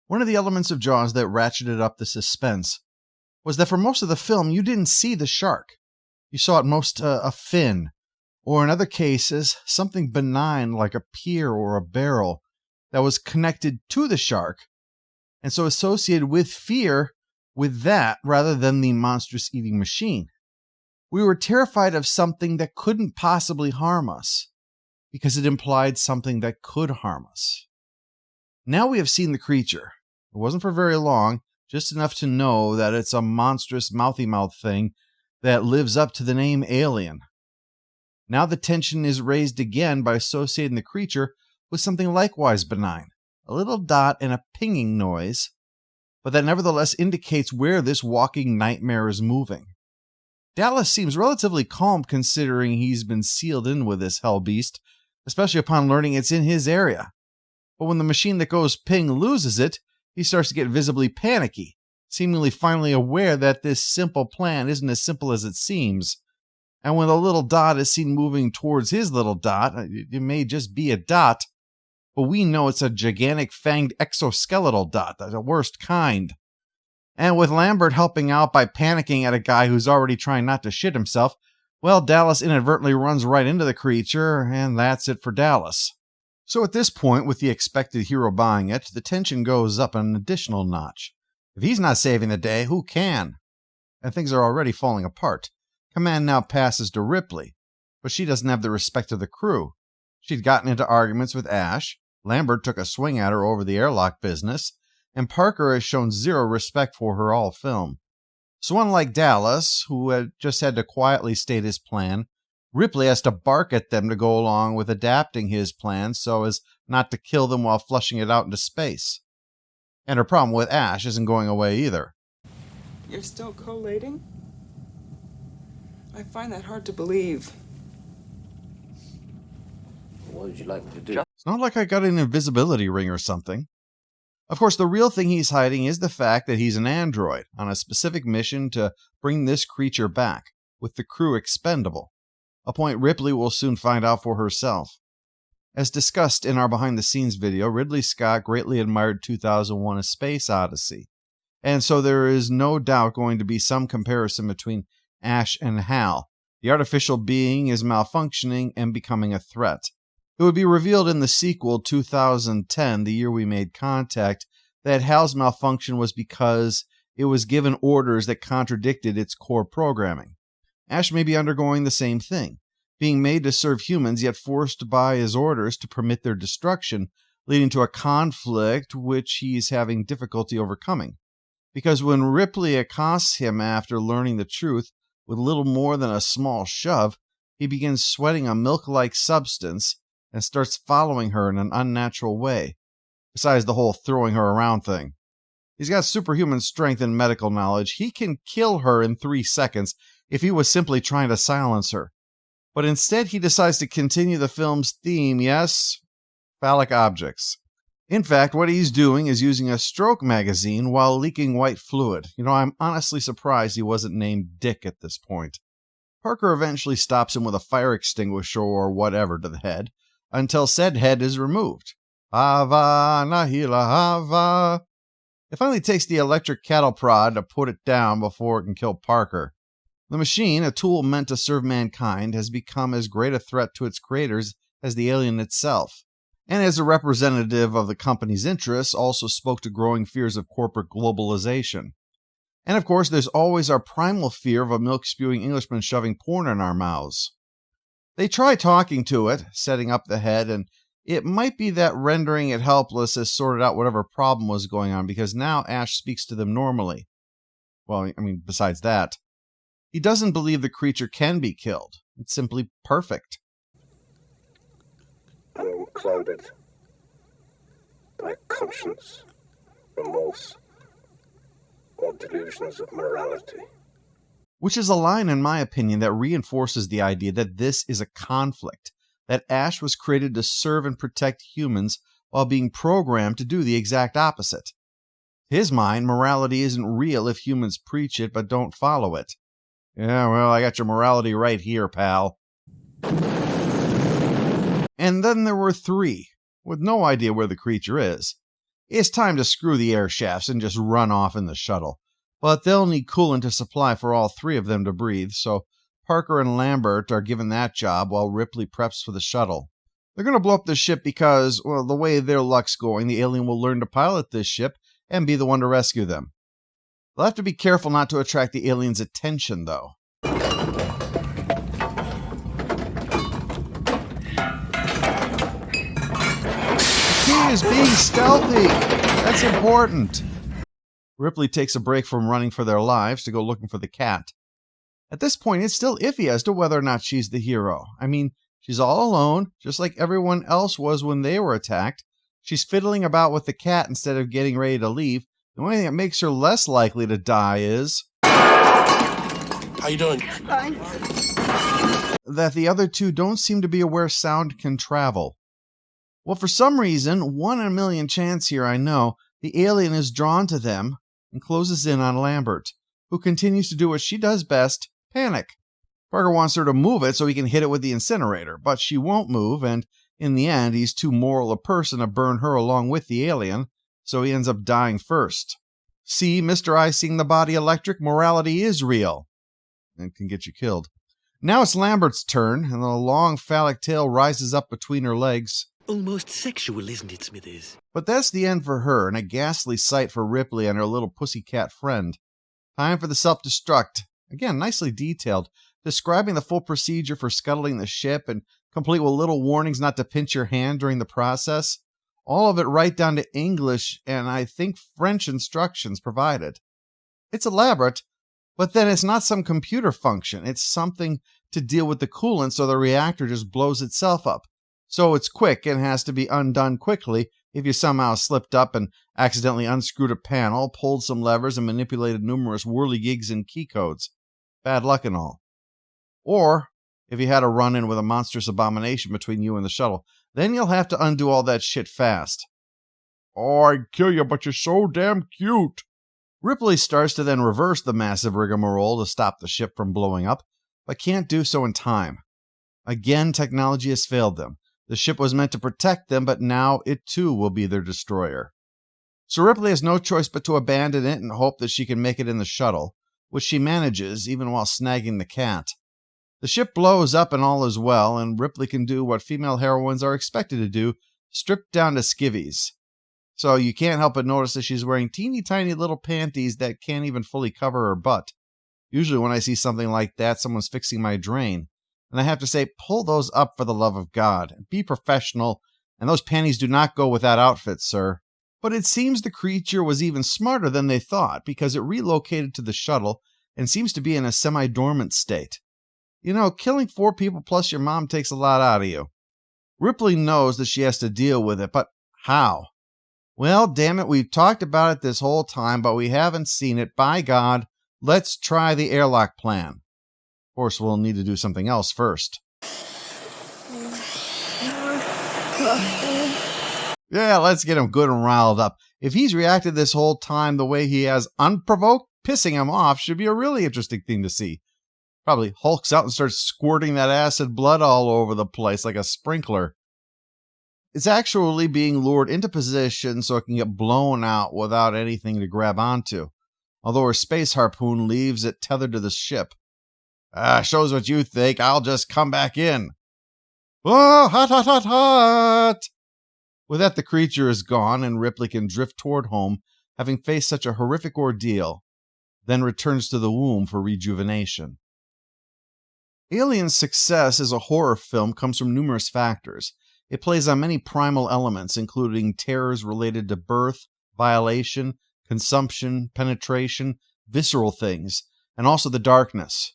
One of the elements of Jaws that ratcheted up the suspense was that for most of the film, you didn't see the shark. You saw at most a fin, or in other cases, something benign like a pier or a barrel that was connected to the shark, and so associated with fear with that rather than the monstrous eating machine. We were terrified of something that couldn't possibly harm us, because it implied something that could harm us. Now we have seen the creature. It wasn't for very long, just enough to know that it's a monstrous mouthy-mouth thing that lives up to the name alien. Now the tension is raised again by associating the creature with something likewise benign, a little dot and a pinging noise, but that nevertheless indicates where this walking nightmare is moving. Dallas seems relatively calm considering he's been sealed in with this hell beast, especially upon learning it's in his area. But when the machine that goes ping loses it, he starts to get visibly panicky, seemingly finally aware that this simple plan isn't as simple as it seems. And when the little dot is seen moving towards his little dot, it may just be a dot, but we know it's a gigantic fanged exoskeletal dot, the worst kind. And with Lambert helping out by panicking at a guy who's already trying not to shit himself, well, Dallas inadvertently runs right into the creature, and that's it for Dallas. So at this point, with the expected hero buying it, the tension goes up an additional notch. If he's not saving the day, who can? And things are already falling apart. Command now passes to Ripley, but she doesn't have the respect of the crew. She'd gotten into arguments with Ash, Lambert took a swing at her over the airlock business, and Parker has shown zero respect for her all film. So unlike Dallas, who had just had to quietly state his plan, Ripley has to bark at them to go along with adapting his plan so as not to kill them while flushing it out into space. And her problem with Ash isn't going away either. You're still collating? I find that hard to believe. What would you like me to do? It's not like I got an invisibility ring or something. Of course, the real thing he's hiding is the fact that he's an android on a specific mission to bring this creature back, with the crew expendable. A point Ripley will soon find out for herself. As discussed in our behind-the-scenes video, Ridley Scott greatly admired 2001: A Space Odyssey, and so there is no doubt going to be some comparison between Ash and Hal. The artificial being is malfunctioning and becoming a threat. It would be revealed in the sequel, 2010, the year we made contact, that Hal's malfunction was because it was given orders that contradicted its core programming. Ash may be undergoing the same thing, being made to serve humans yet forced by his orders to permit their destruction, leading to a conflict which he's having difficulty overcoming. Because when Ripley accosts him after learning the truth with little more than a small shove, he begins sweating a milk-like substance and starts following her in an unnatural way, besides the whole throwing her around thing. He's got superhuman strength and medical knowledge. He can kill her in 3 seconds if he was simply trying to silence her. But instead, he decides to continue the film's theme, yes, phallic objects. In fact, what he's doing is using a stroke magazine while leaking white fluid. I'm honestly surprised he wasn't named Dick at this point. Parker eventually stops him with a fire extinguisher or whatever to the head, until said head is removed. Hava, Nahila, Hava. It finally takes the electric cattle prod to put it down before it can kill Parker. The machine, a tool meant to serve mankind, has become as great a threat to its creators as the alien itself. And as a representative of the company's interests, also spoke to growing fears of corporate globalization. And of course, there's always our primal fear of a milk-spewing Englishman shoving porn in our mouths. They try talking to it, setting up the head, and it might be that rendering it helpless has sorted out whatever problem was going on, because now Ash speaks to them normally. Well, besides that, he doesn't believe the creature can be killed. It's simply perfect. Unclouded by conscience, remorse, or delusions of morality. Which is a line, in my opinion, that reinforces the idea that this is a conflict, that Ash was created to serve and protect humans while being programmed to do the exact opposite. To his mind, morality isn't real if humans preach it but don't follow it. Yeah, well, I got your morality right here, pal. And then there were 3, with no idea where the creature is. It's time to screw the air shafts and just run off in the shuttle. But they'll need coolant to supply for all three of them to breathe, so Parker and Lambert are given that job while Ripley preps for the shuttle. They're going to blow up the ship because, well, the way their luck's going, the alien will learn to pilot this ship and be the one to rescue them. They'll have to be careful not to attract the alien's attention, though. The key is being stealthy. That's important. Ripley takes a break from running for their lives to go looking for the cat. At this point, it's still iffy as to whether or not she's the hero. I mean, she's all alone, just like everyone else was when they were attacked. She's fiddling about with the cat instead of getting ready to leave. The only thing that makes her less likely to die is... How you doing? Fine. That the other two don't seem to be aware sound can travel. Well, for some reason, 1 in a million chance here, I know, the alien is drawn to them and closes in on Lambert, who continues to do what she does best, panic. Parker wants her to move it so he can hit it with the incinerator, but she won't move, and in the end, he's too moral a person to burn her along with the alien, so he ends up dying first. See, Mr. I seeing the body electric, morality is real, and can get you killed. Now it's Lambert's turn, and the long phallic tail rises up between her legs. Almost sexual, isn't it, Smithers? But that's the end for her, and a ghastly sight for Ripley and her little pussycat friend. Time for the self-destruct. Again, nicely detailed, describing the full procedure for scuttling the ship and complete with little warnings not to pinch your hand during the process. All of it right down to English and I think French instructions provided. It's elaborate, but then it's not some computer function. It's something to deal with the coolant so the reactor just blows itself up. So it's quick and has to be undone quickly if you somehow slipped up and accidentally unscrewed a panel, pulled some levers, and manipulated numerous whirligigs and key codes. Bad luck and all. Or if you had a run-in with a monstrous abomination between you and the shuttle, then you'll have to undo all that shit fast. Oh, I'd kill you, but you're so damn cute. Ripley starts to then reverse the massive rigmarole to stop the ship from blowing up, but can't do so in time. Again, technology has failed them. The ship was meant to protect them, but now it too will be their destroyer. So Ripley has no choice but to abandon it and hope that she can make it in the shuttle, which she manages even while snagging the cat. The ship blows up and all is well, and Ripley can do what female heroines are expected to do, stripped down to skivvies. So you can't help but notice that she's wearing teeny tiny little panties that can't even fully cover her butt. Usually when I see something like that, someone's fixing my drain. And I have to say, pull those up for the love of God. Be professional, and those panties do not go with that outfit, sir. But it seems the creature was even smarter than they thought, because it relocated to the shuttle and seems to be in a semi-dormant state. You know, killing 4 people plus your mom takes a lot out of you. Ripley knows that she has to deal with it, but how? Well, damn it, we've talked about it this whole time, but we haven't seen it. By God, let's try the airlock plan. Of course, we'll need to do something else first. Yeah, let's get him good and riled up. If he's reacted this whole time the way he has unprovoked, pissing him off should be a really interesting thing to see. Probably hulks out and starts squirting that acid blood all over the place like a sprinkler. It's actually being lured into position so it can get blown out without anything to grab onto, although her space harpoon leaves it tethered to the ship. Shows what you think. I'll just come back in. Oh, hot, hot, hot, hot! With that, the creature is gone, and Ripley can drift toward home, having faced such a horrific ordeal, then returns to the womb for rejuvenation. Alien's success as a horror film comes from numerous factors. It plays on many primal elements, including terrors related to birth, violation, consumption, penetration, visceral things, and also the darkness.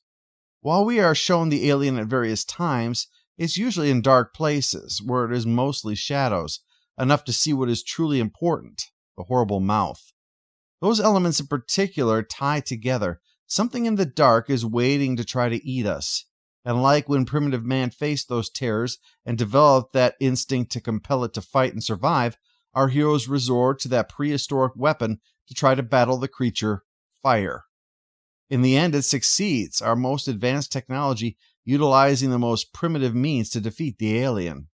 While we are shown the alien at various times, it's usually in dark places, where it is mostly shadows, enough to see what is truly important, the horrible mouth. Those elements in particular tie together. Something in the dark is waiting to try to eat us. And like when primitive man faced those terrors and developed that instinct to compel it to fight and survive, our heroes resort to that prehistoric weapon to try to battle the creature, fire. In the end, it succeeds, our most advanced technology utilizing the most primitive means to defeat the alien.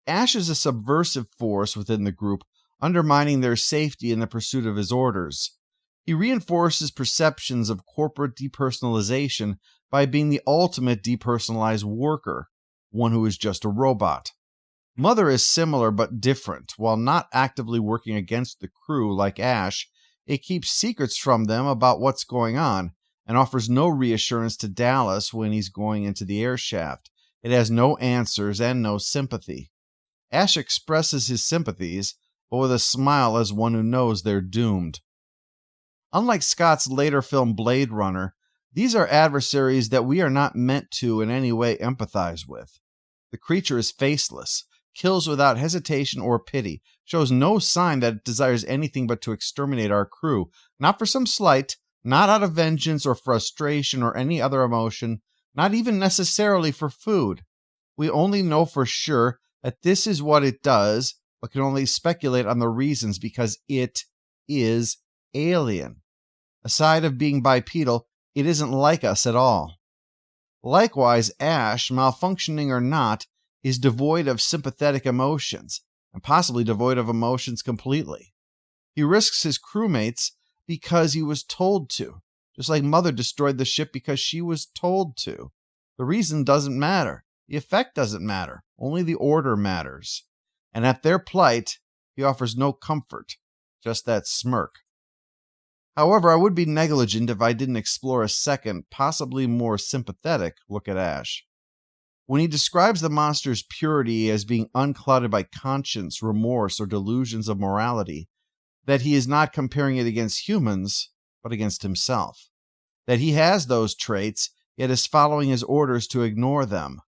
Ash is a subversive force within the group, undermining their safety in the pursuit of his orders. He reinforces perceptions of corporate depersonalization by being the ultimate depersonalized worker, one who is just a robot. Mother is similar but different. While not actively working against the crew like Ash, it keeps secrets from them about what's going on and offers no reassurance to Dallas when he's going into the air shaft. It has no answers and no sympathy. Ash expresses his sympathies, but with a smile as one who knows they're doomed. Unlike Scott's later film Blade Runner, these are adversaries that we are not meant to in any way empathize with. The creature is faceless, kills without hesitation or pity, shows no sign that it desires anything but to exterminate our crew, not for some slight, not out of vengeance or frustration or any other emotion, not even necessarily for food. We only know for sure that this is what it does, but can only speculate on the reasons because it is alien. Aside of being bipedal, it isn't like us at all. Likewise, Ash, malfunctioning or not, is devoid of sympathetic emotions, and possibly devoid of emotions completely. He risks his crewmates because he was told to, just like Mother destroyed the ship because she was told to. The reason doesn't matter. The effect doesn't matter. Only the order matters. And at their plight, he offers no comfort, just that smirk. However, I would be negligent if I didn't explore a second, possibly more sympathetic look at Ash. When he describes the monster's purity as being unclouded by conscience, remorse, or delusions of morality, that he is not comparing it against humans, but against himself. That he has those traits, yet is following his orders to ignore them.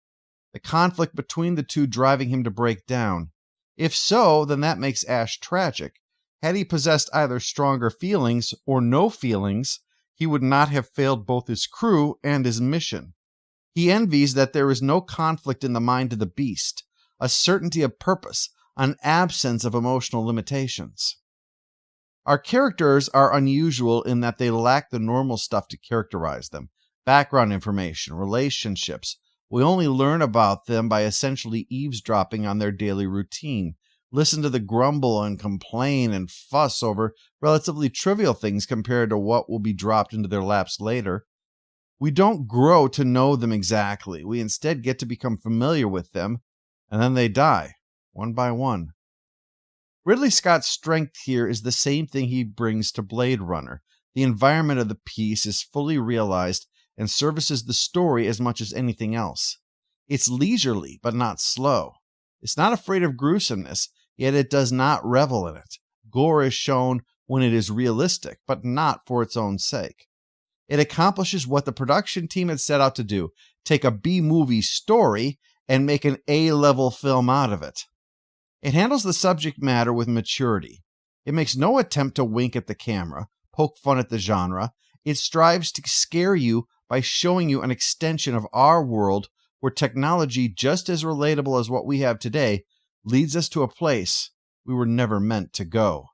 The conflict between the two driving him to break down. If so, then that makes Ash tragic. Had he possessed either stronger feelings or no feelings, he would not have failed both his crew and his mission. He envies that there is no conflict in the mind of the beast, a certainty of purpose, an absence of emotional limitations. Our characters are unusual in that they lack the normal stuff to characterize them. Background information, relationships. We only learn about them by essentially eavesdropping on their daily routine. Listen to the grumble and complain and fuss over relatively trivial things compared to what will be dropped into their laps later. We don't grow to know them exactly. We instead get to become familiar with them, and then they die, one by one. Ridley Scott's strength here is the same thing he brings to Blade Runner. The environment of the piece is fully realized and services the story as much as anything else. It's leisurely, but not slow. It's not afraid of gruesomeness, yet it does not revel in it. Gore is shown when it is realistic, but not for its own sake. It accomplishes what the production team had set out to do, take a B-movie story and make an A-level film out of it. It handles the subject matter with maturity. It makes no attempt to wink at the camera, poke fun at the genre. It strives to scare you by showing you an extension of our world where technology, just as relatable as what we have today, leads us to a place we were never meant to go.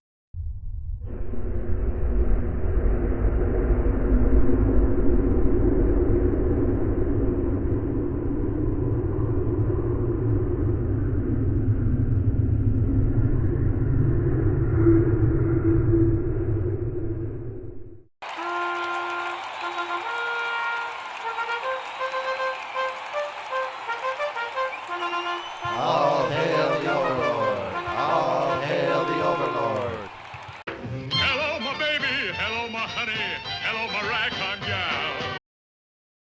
All hail the Overlord! All hail the Overlord! Hello, my baby. Hello, my honey. Hello, my ragtime gal.